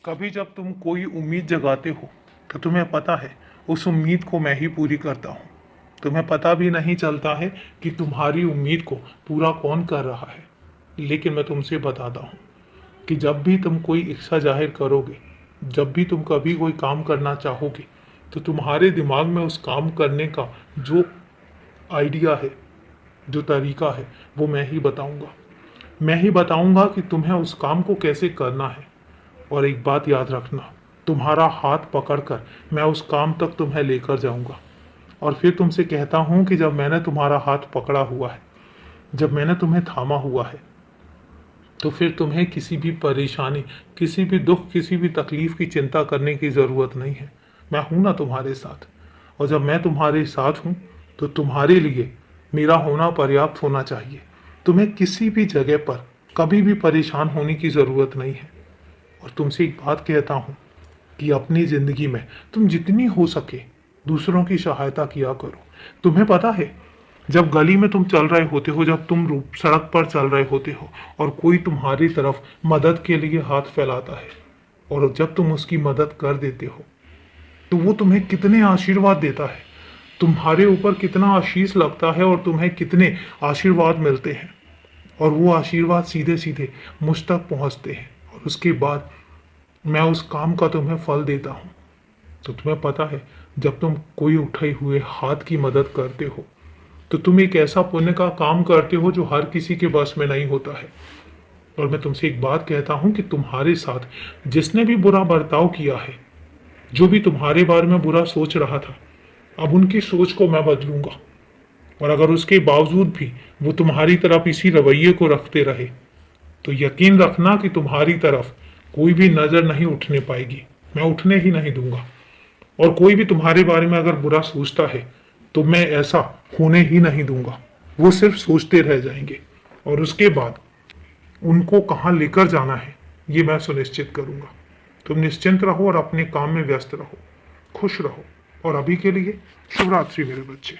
कभी जब तुम कोई उम्मीद जगाते हो तो तुम्हें पता है उस उम्मीद को मैं ही पूरी करता हूँ। तुम्हें पता भी नहीं चलता है कि तुम्हारी उम्मीद को पूरा कौन कर रहा है। लेकिन मैं तुमसे बताता हूँ कि जब भी तुम कोई इच्छा जाहिर करोगे, जब भी तुम कभी कोई काम करना चाहोगे, तो तुम्हारे दिमाग में उस काम करने का जो आइडिया है, जो तरीका है, वो मैं ही बताऊंगा। मैं ही बताऊंगा कि तुम्हें उस काम को कैसे करना है। और एक बात याद रखना, तुम्हारा हाथ पकड़कर मैं उस काम तक तुम्हें लेकर जाऊंगा। और फिर तुमसे कहता हूं कि जब मैंने तुम्हारा हाथ पकड़ा हुआ है, जब मैंने तुम्हें थामा हुआ है, तो फिर तुम्हें किसी भी परेशानी, किसी भी दुख, किसी भी तकलीफ की चिंता करने की ज़रूरत नहीं है। मैं हूं ना तुम्हारे साथ। और जब मैं तुम्हारे साथ हूं तो तुम्हारे लिए मेरा होना पर्याप्त होना चाहिए। तुम्हें किसी भी जगह पर कभी भी परेशान होने की ज़रूरत नहीं है। और तुमसे एक बात कहता हूँ कि अपनी ज़िंदगी में तुम जितनी हो सके दूसरों की सहायता किया करो। तुम्हें पता है, जब गली में तुम चल रहे होते हो, जब तुम सड़क पर चल रहे होते हो और कोई तुम्हारी तरफ मदद के लिए हाथ फैलाता है और जब तुम उसकी मदद कर देते हो, तो वो तुम्हें कितने आशीर्वाद देता है, तुम्हारे ऊपर कितना आशीष लगता है और तुम्हें कितने आशीर्वाद मिलते हैं। और वो आशीर्वाद सीधे सीधे मुझ तक पहुंचते हैं और उसके बाद मैं उस काम का तुम्हें फल देता हूँ। तो तुम्हें पता है, जब तुम कोई उठाए हुए हाथ की मदद करते हो तो तुम एक ऐसा पुण्य का काम करते हो जो हर किसी के बस में नहीं होता है। और मैं तुमसे एक बात कहता हूँ कि तुम्हारे साथ जिसने भी बुरा बर्ताव किया है, जो भी तुम्हारे बारे में बुरा सोच रहा था, अब उनकी सोच को मैं बदलूंगा। और अगर उसके बावजूद भी वो तुम्हारी तरफ इसी रवैये को रखते रहे, तो यकीन रखना कि तुम्हारी तरफ कोई भी नजर नहीं उठने पाएगी। मैं उठने ही नहीं दूंगा। और कोई भी तुम्हारे बारे में अगर बुरा सोचता है तो मैं ऐसा होने ही नहीं दूंगा। वो सिर्फ सोचते रह जाएंगे और उसके बाद उनको कहाँ लेकर जाना है ये मैं सुनिश्चित करूंगा। तुम निश्चिंत रहो और अपने काम में व्यस्त रहो, खुश रहो। और अभी के लिए शुभ रात्रि मेरे बच्चे।